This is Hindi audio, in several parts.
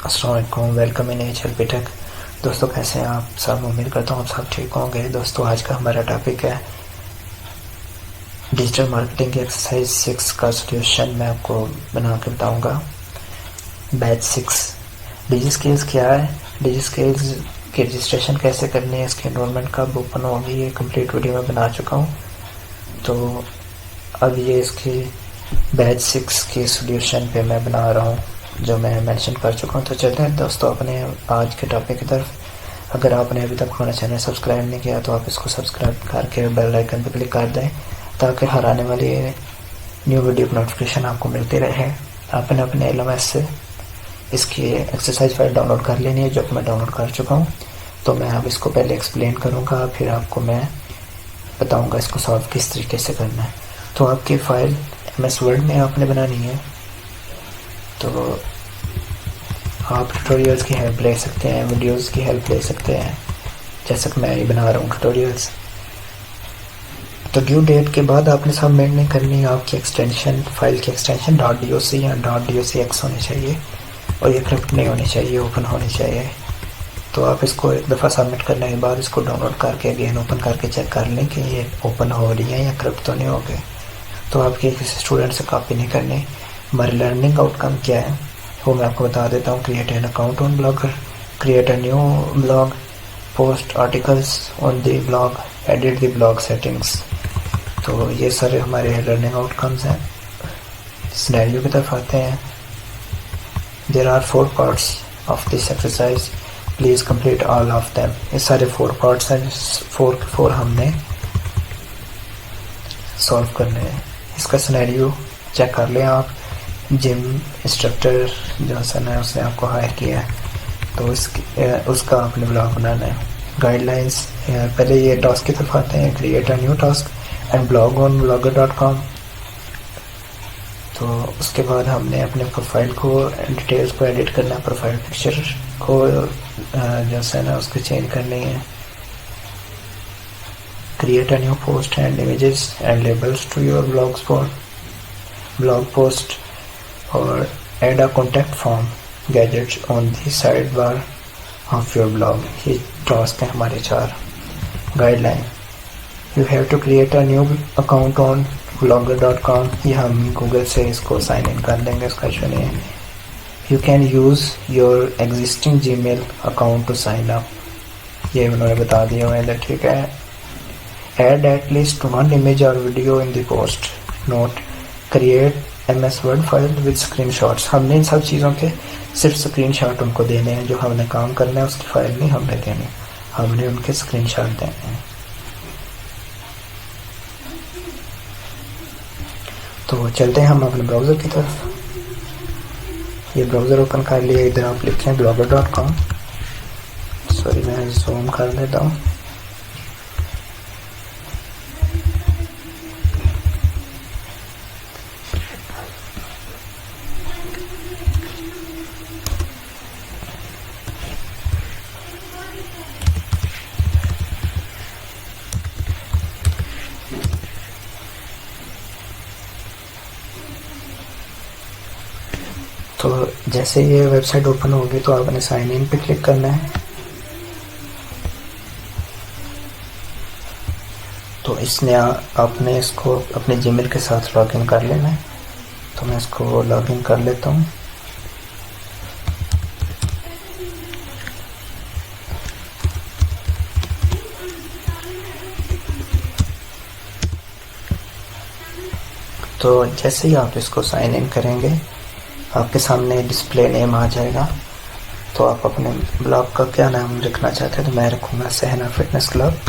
अस्सलाम वालेकुम, welcome in H L tech. दोस्तों कैसे हैं आप सब? उम्मीद करता हूँ आप सब ठीक होंगे। दोस्तों आज का हमारा टॉपिक है डिजिटल मार्केटिंग की एक्सरसाइज 6 का सोल्यूशन मैं आपको बना के बताऊँगा। बैच 6 डिजी स्किल्स क्या है, डिजी स्किल्स की रजिस्ट्रेशन कैसे करनी है, इसकी एनरोलमेंट कब ओपन होगी, ये कंप्लीट वीडियो में बना चुका हूँ। तो अब ये इसकी बैच 6 के सोल्यूशन पे मैं बना रहा हूँ जो मैं मेंशन कर चुका हूँ। तो चलते हैं दोस्तों अपने आज के टॉपिक की तरफ। अगर आपने अभी तक हमारा चैनल सब्सक्राइब नहीं किया तो आप इसको सब्सक्राइब करके बेल आइकन पर क्लिक कर दें ताकि हर आने वाली न्यू वीडियो की नोटिफिकेशन आपको मिलती रहे। आपने अपने LMS से इसकी एक्सरसाइज फाइल डाउनलोड कर लेनी है जो कि मैं डाउनलोड कर चुका हूँ। तो मैं अब इसको पहले एक्सप्लेन करूँगा, फिर आपको मैं बताऊँगा इसको सॉल्व किस तरीके से करना है। तो आपकी फ़ाइल MS वर्ड में आपने बनानी है, तो आप ट्यूटोरियल्स की हेल्प ले सकते हैं, वीडियोस की हेल्प ले सकते हैं, जैसा कि मैं ये बना रहा हूँ ट्यूटोरियल्स। तो ड्यू डेट के बाद आपने सबमिट नहीं करनी, आपकी एक्सटेंशन फाइल की एक्सटेंशन .doc या .docx होनी चाहिए और ये क्रिप्ट नहीं होनी चाहिए, ओपन होनी चाहिए। तो आप इसको एक दफ़ा सबमिट करने के बाद इसको डाउनलोड करके अगेन ओपन करके चेक कर लें कि ये ओपन हो रही है या क्रिप्ट तो नहीं हो गए। तो आपकी किसी स्टूडेंट से कॉपी नहीं करनी। हमारी लर्निंग आउटकम क्या है वो मैं आपको बता देता हूँ। Create an account on blogger, create a new blog, post articles on the blog, edit the blog settings. तो ये सारे हमारे लर्निंग आउटकम्स हैं। सिनेरियो की तरफ आते हैं। There are 4 parts of this exercise, please complete all of them. ये सारे 4 पार्ट्स हैं, 4 हमने सॉल्व करने हैं। इसका सिनेरियो चेक कर लें आप। जिम इंस्ट्रक्टर जो सन है उसने आपको हायर किया है, तो उसका आपने ब्लॉग बनाना है। गाइडलाइंस, पहले ये टास्क की तरफ आते हैं। Create a new task and blog on blogger.com। तो उसके बाद हमने अपने प्रोफाइल को डिटेल्स को एडिट करना है, प्रोफाइल पिक्चर को जो सन है उसको चेंज करनी है। Create a new post and images and labels to your blog post और add a contact form gadgets on the side bar of your blog. ये टास्क है हमारे 4। Guideline, you have to create a new account on blogger.com। ये हम गूगल से इसको साइन इन कर लेंगे, इसका इशू नहीं है। You can use your existing Gmail account to sign up, ये उन्होंने बता दिया हुआ है, ठीक है। एड एट लीस्ट 1 इमेज और video in the post. Note, create MS word file with screenshots. हमने इन सब चीज़ों के सिर्फ स्क्रीनशॉट उनको देने हैं, जो हमने काम करना है उसकी फ़ाइल नहीं हमने देनी, हमने उनके स्क्रीनशॉट देने हैं। तो चलते हैं हम अपने ब्राउज़र की तरफ। ये ब्राउज़र ओपन कर लिया, इधर आप लिखें blogger.com। सॉरी मैं जूम कर देता हूँ। तो जैसे ये वेबसाइट ओपन होगी तो आपने साइन इन पे क्लिक करना है। तो इसने आपने इसको अपने जीमेल के साथ लॉगिन कर लेना है। तो मैं इसको लॉगिन कर लेता हूँ। तो जैसे ही आप इसको साइन इन करेंगे आपके सामने डिस्प्ले नेम आ जाएगा। तो आप अपने ब्लॉग का क्या नाम रखना चाहते हैं, तो मैं रखूँगा सहना फिटनेस क्लब।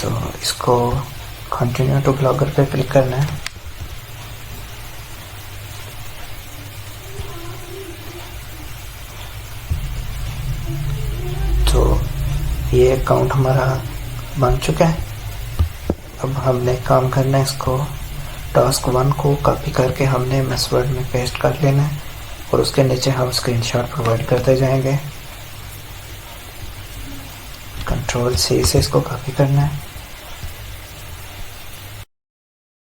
तो इसको कंटिन्यू टू ब्लॉगर पे क्लिक करना है। तो ये अकाउंट हमारा बन चुका है। अब हमने काम करना है, इसको टास्क 1 को कॉपी करके हमने MS वर्ड में पेस्ट कर लेना है और उसके नीचे हम स्क्रीनशॉट प्रोवाइड करते जाएंगे। Ctrl C से इसको कॉपी करना है।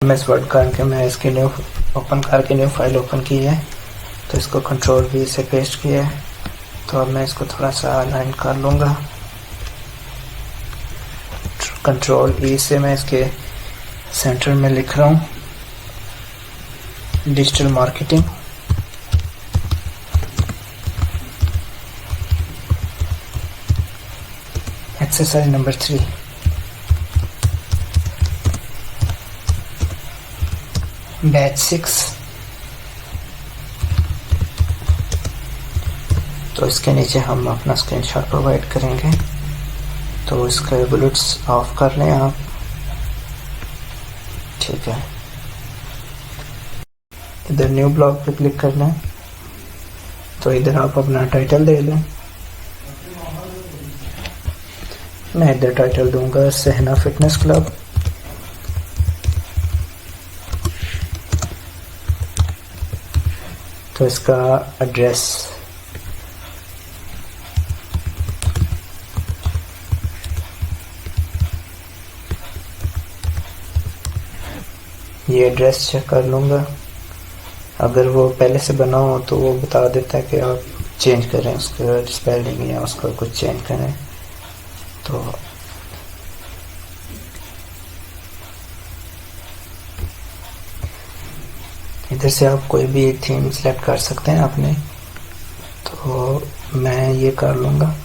MS वर्ड करके मैं इसकी न्यू फाइल ओपन की है, तो इसको कंट्रोल V से पेस्ट किया है। तो अब मैं इसको थोड़ा सा अलाइन कर लूँगा। कंट्रोल E से मैं इसके सेंटर में लिख रहा हूँ digital marketing. Exercise number 3, batch 6। तो इसके नीचे हम अपना स्क्रीनशॉट प्रोवाइड करेंगे। तो इसके बुलेट्स ऑफ कर लें आप, ठीक है। इधर न्यू ब्लॉग पे क्लिक करना है। तो इधर आप अपना टाइटल दे लें। मैं इधर टाइटल दूंगा सहना फिटनेस क्लब। तो इसका एड्रेस ये एड्रेस चेक कर लूँगा। अगर वो पहले से बना हो तो वो बता देता है कि आप चेंज करें उसका स्पेलिंग या उसका कुछ चेंज करें। तो इधर से आप कोई भी थीम सेलेक्ट कर सकते हैं अपने। तो मैं ये कर लूँगा,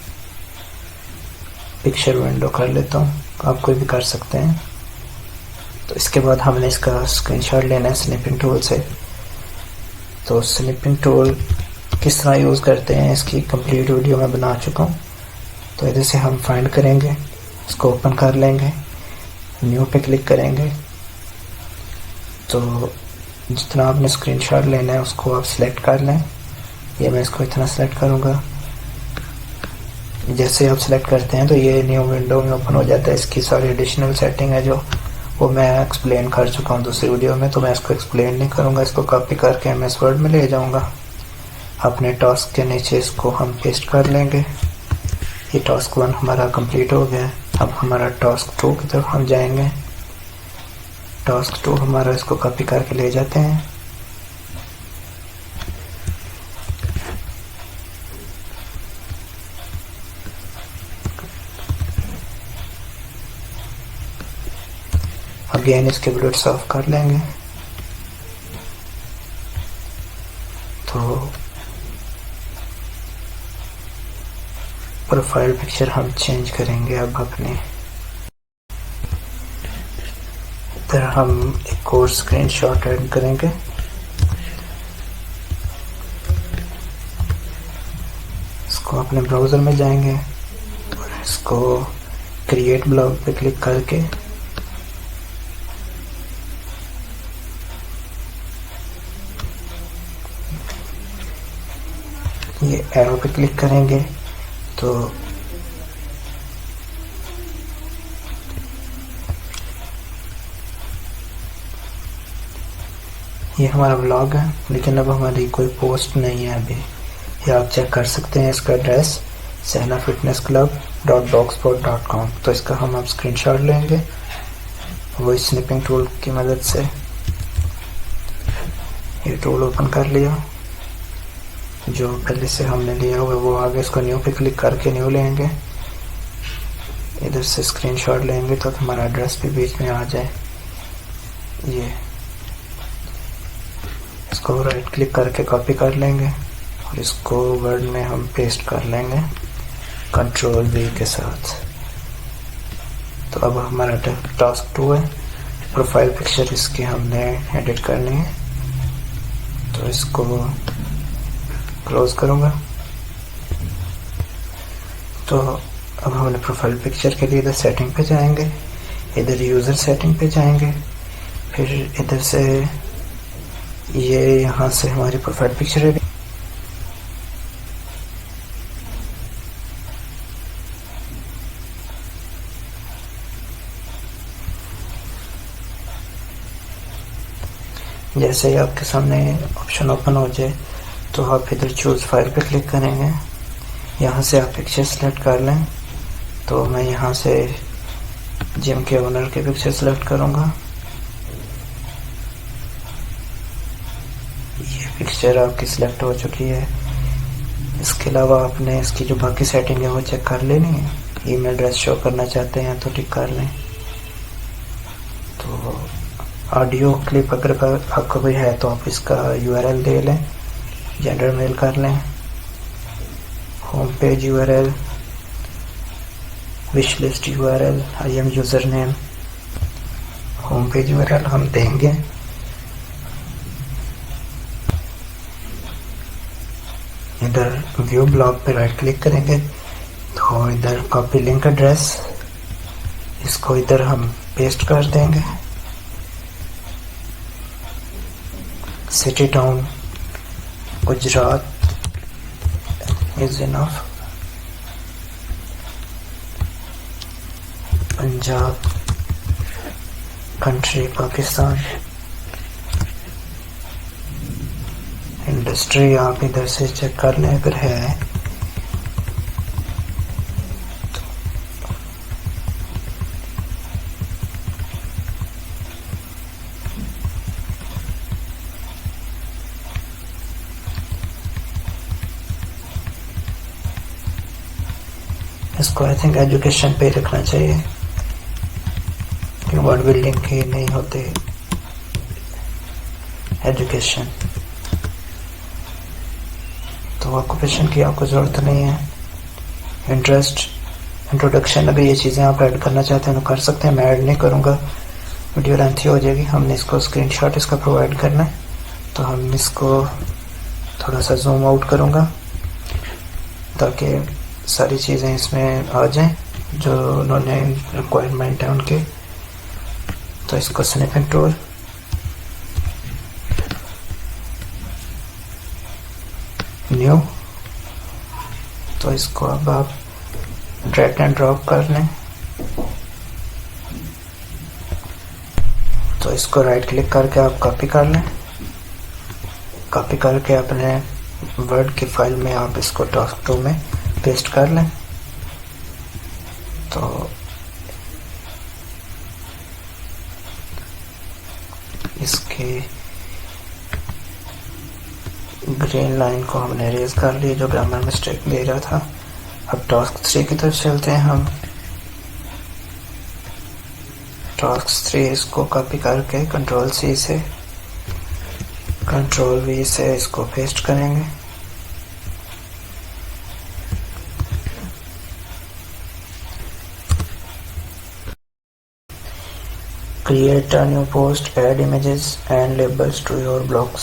पिक्चर विंडो कर लेता हूँ, आप कोई भी कर सकते हैं। तो इसके बाद हमने इसका स्क्रीनशॉट लेना है स्निपिंग टूल से। तो स्निपिंग टूल किस तरह यूज़ करते हैं इसकी कंप्लीट वीडियो मैं बना चुका हूँ। तो इधर से हम फाइंड करेंगे, इसको ओपन कर लेंगे, न्यू पे क्लिक करेंगे। तो जितना आपने स्क्रीनशॉट लेना है उसको आप सिलेक्ट कर लें। ये मैं इसको इतना सिलेक्ट करूँगा। जैसे आप सिलेक्ट करते हैं तो ये न्यू विंडो में ओपन हो जाता है। इसकी सारी एडिशनल सेटिंग है जो वो मैं एक्सप्लेन कर चुका हूँ दूसरी वीडियो में, तो मैं इसको एक्सप्लेन नहीं करूँगा। इसको कॉपी करके MS वर्ड में ले जाऊँगा। अपने टास्क के नीचे इसको हम पेस्ट कर लेंगे। ये टास्क 1 हमारा कंप्लीट हो गया है। अब हमारा टास्क 2 की तरफ हम जाएंगे। टास्क 2 हमारा, इसको कॉपी करके ले जाते हैं। अगेन इसके बुलेट्स ऑफ कर लेंगे। तो प्रोफाइल पिक्चर हम चेंज करेंगे अब अपने। इधर हम एक और स्क्रीनशॉट ऐड करेंगे। इसको अपने ब्राउज़र में जाएंगे और इसको क्रिएट ब्लॉग पे क्लिक करके ये एरो पे क्लिक करेंगे। तो ये हमारा ब्लॉग है, लेकिन अब हमारी कोई पोस्ट नहीं है अभी। ये आप चेक कर सकते हैं। इसका एड्रेस sehnafitnessclub.blogspot.com। तो इसका हम अब स्क्रीनशॉट लेंगे वही स्निपिंग टूल की मदद से। ये टूल ओपन कर लिया, जो पहले से हमने लिया हुआ वो आगे। इसको न्यू पे क्लिक करके न्यू लेंगे। इधर से स्क्रीनशॉट लेंगे तो हमारा एड्रेस भी बीच में आ जाए। ये इसको राइट क्लिक करके कॉपी कर लेंगे और इसको वर्ड में हम पेस्ट कर लेंगे कंट्रोल V के साथ। तो अब हमारा टास्क 2 है। प्रोफाइल पिक्चर इसकी हमने एडिट करनी है। तो इसको क्लोज करूँगा। तो अब हमने प्रोफाइल पिक्चर के लिए इधर सेटिंग पे जाएंगे, इधर यूज़र सेटिंग पे जाएंगे, फिर इधर से ये यहाँ से हमारी प्रोफाइल पिक्चर है। जैसे ही आपके सामने ऑप्शन ओपन हो जाए तो आप इधर चूज़ फाइल पे क्लिक करेंगे। यहाँ से आप पिक्चर सेलेक्ट कर लें। तो मैं यहाँ से जिम के ओनर की पिक्चर सेलेक्ट करूँगा। ये पिक्चर आपकी सिलेक्ट हो चुकी है। इसके अलावा आपने इसकी जो बाकी सेटिंग है वो चेक कर लेनी है। ईमेल एड्रेस शो करना चाहते हैं तो टिक कर लें। तो ऑडियो क्लिप अगर आपका कोई है तो आप इसका यूआरएल दे लें, जेंडर मेल कर लें, home page URL, wish list URL, I am user name, home page URL हम देंगे। इधर व्यू ब्लॉग पे राइट क्लिक करेंगे तो इधर कॉपी लिंक एड्रेस, इसको इधर हम पेस्ट कर देंगे। City town Gujarat is enough, Punjab country Pakistan, industry आप इधर से चेक कर लें अगर है। इसको आई थिंक एजुकेशन पे रखना चाहिए कि वर्ड बिल्डिंग के नहीं होते, एजुकेशन। तो ऑक्यूपेशन की आपको ज़रूरत नहीं है। इंटरेस्ट, इंट्रोडक्शन, अगर ये चीज़ें आप ऐड करना चाहते हैं तो कर सकते हैं, मैं ऐड नहीं करूँगा, वीडियो लेंथी हो जाएगी। हमने इसको स्क्रीनशॉट इसका प्रोवाइड करना है तो हम इसको थोड़ा सा जूम आउट करूँगा ताकि सारी चीज़ें इसमें आ जाएं जो उन्होंने रिक्वायरमेंट है उनके। तो इसको स्नैपिंग टूल, न्यू, तो इसको अब आप ड्रैग एंड ड्रॉप कर लें। तो इसको राइट क्लिक करके आप कॉपी कर लें, कॉपी करके अपने वर्ड की फाइल में आप इसको टास्क 2 में पेस्ट कर लें। तो इसकी ग्रीन लाइन को हमने इरेज कर लिया जो ग्रामर मिस्टेक दे रहा था। अब टास्क 3 की तरफ चलते हैं हम। टास्क 3 इसको कॉपी करके कंट्रोल C से कंट्रोल V से इसको पेस्ट करेंगे। Create a new post, add images and labels to your blogs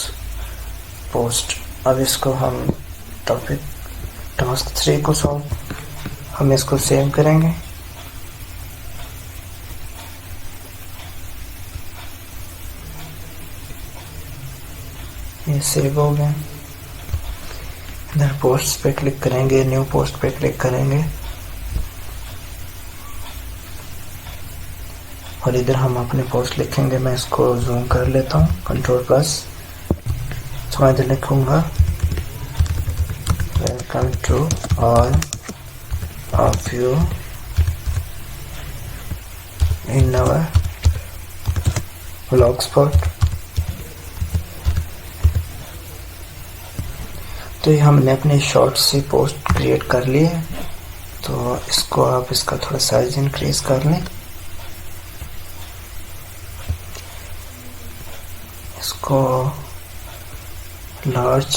post। अब इसको हम टॉपिक टास्क 3 को हम इसको सेव करेंगे। ये सेव हो गया। इधर पोस्ट पे क्लिक करेंगे, न्यू पोस्ट पे क्लिक करेंगे और इधर हम अपने पोस्ट लिखेंगे। मैं इसको जूम कर लेता हूँ, कंट्रोल+। तो मैं इधर लिखूँगा welcome to all of you in our blogspot. तो ये हमने अपनी शॉर्ट सी पोस्ट क्रिएट कर ली है। तो इसको आप इसका थोड़ा साइज इंक्रीज कर लें, इसको लार्ज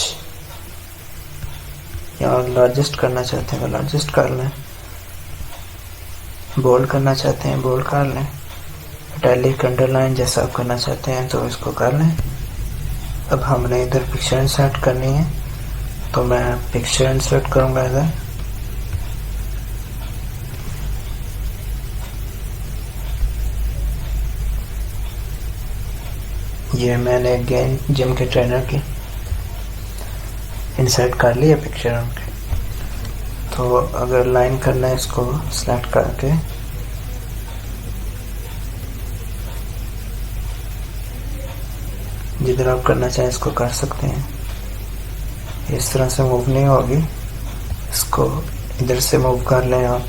या लार्जेस्ट करना चाहते हैं तो लार्जेस्ट कर लें, बोल्ड करना चाहते हैं बोल्ड कर लें, इटैलिक अंडरलाइन जैसा आप करना चाहते हैं तो इसको कर लें। अब हमने इधर पिक्चर इंसर्ट करनी है तो मैं पिक्चर इंसर्ट करूंगा इधर। ये मैंने अगेन जिम के ट्रेनर की इंसर्ट कर लिया पिक्चर उनके। तो अगर लाइन करना है इसको सिलेक्ट करके जिधर आप करना चाहें इसको कर सकते हैं। इस तरह से मूव नहीं होगी, इसको इधर से मूव कर लें आप।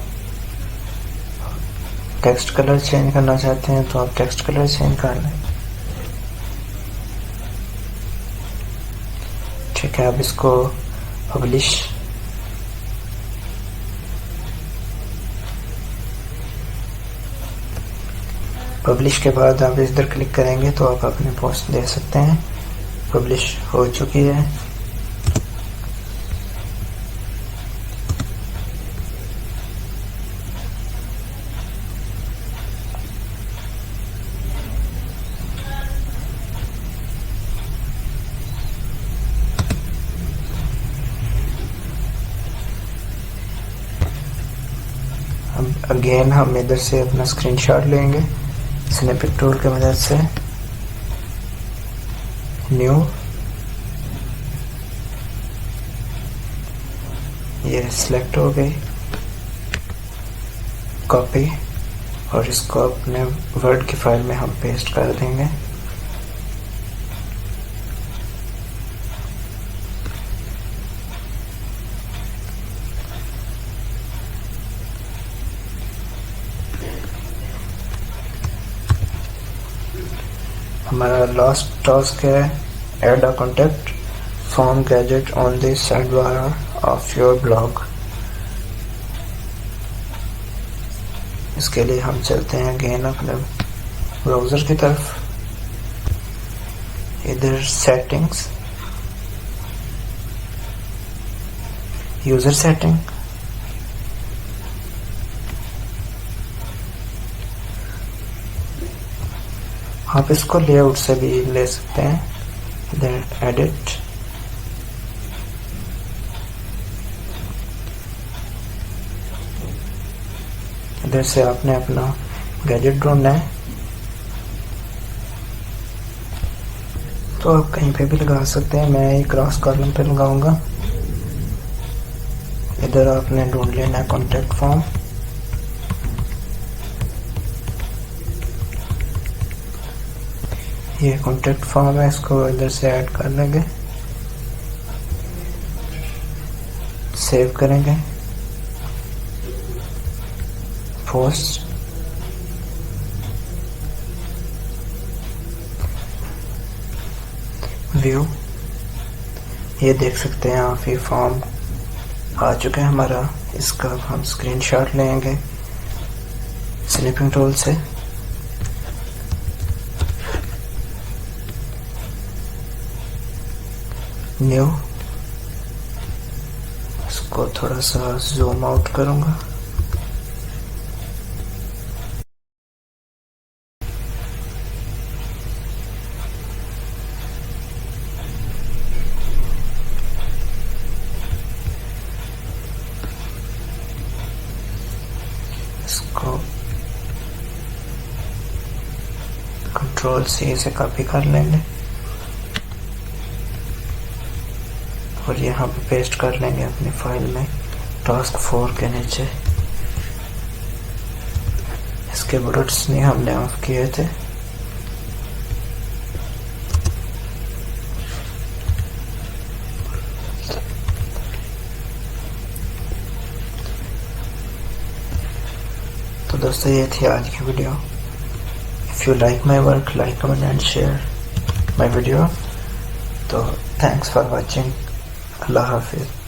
टेक्स्ट कलर चेंज करना चाहते हैं तो आप टेक्स्ट कलर चेंज कर लें। ठीक है, अब इसको पब्लिश, पब्लिश के बाद आप इधर क्लिक करेंगे तो आप अपनी पोस्ट दे सकते हैं। पब्लिश हो चुकी है। अगेन हम इधर से अपना स्क्रीनशॉट लेंगे स्नैपिंग टूल की मदद से। न्यू, ये सिलेक्ट हो गई। कॉपी, और इसको अपने वर्ड की फाइल में हम पेस्ट कर देंगे। हमारा लास्ट टास्क है add a contact form gadget on the side bar of your blog. इसके लिए हम चलते हैं अगेन अपने ब्राउजर की तरफ। इधर सेटिंग्स, यूजर सेटिंग, आप इसको लेआउट से भी ले सकते हैं। इधर एडिट, इधर से आपने अपना गैजेट ढूंढना है तो आप कहीं पे भी लगा सकते हैं। मैं एक क्रॉस कॉलम पे लगाऊंगा। इधर आपने ढूंढ लेना है कॉन्टेक्ट फॉर्म। ये कॉन्टेक्ट फॉर्म है, इसको इधर से ऐड कर लेंगे, सेव करेंगे। पोस्ट, व्यू, ये देख सकते हैं आप, ये फॉर्म आ चुका है हमारा। इसका हम स्क्रीनशॉट लेंगे स्नैपिंग टूल से। न्यू, इसको थोड़ा सा जूम आउट करूंगा। इसको कंट्रोल सी से कॉपी कर लेंगे और यहाँ पे पेस्ट कर लेंगे अपनी फाइल में टास्क 4 के नीचे। इसके बुलेट्स नहीं हमने ऑफ किए थे। तो दोस्तों ये थी आज की video. If you like my work, like, comment and share my video. तो थैंक्स फॉर वॉचिंग। अल्लाह हाफिज़।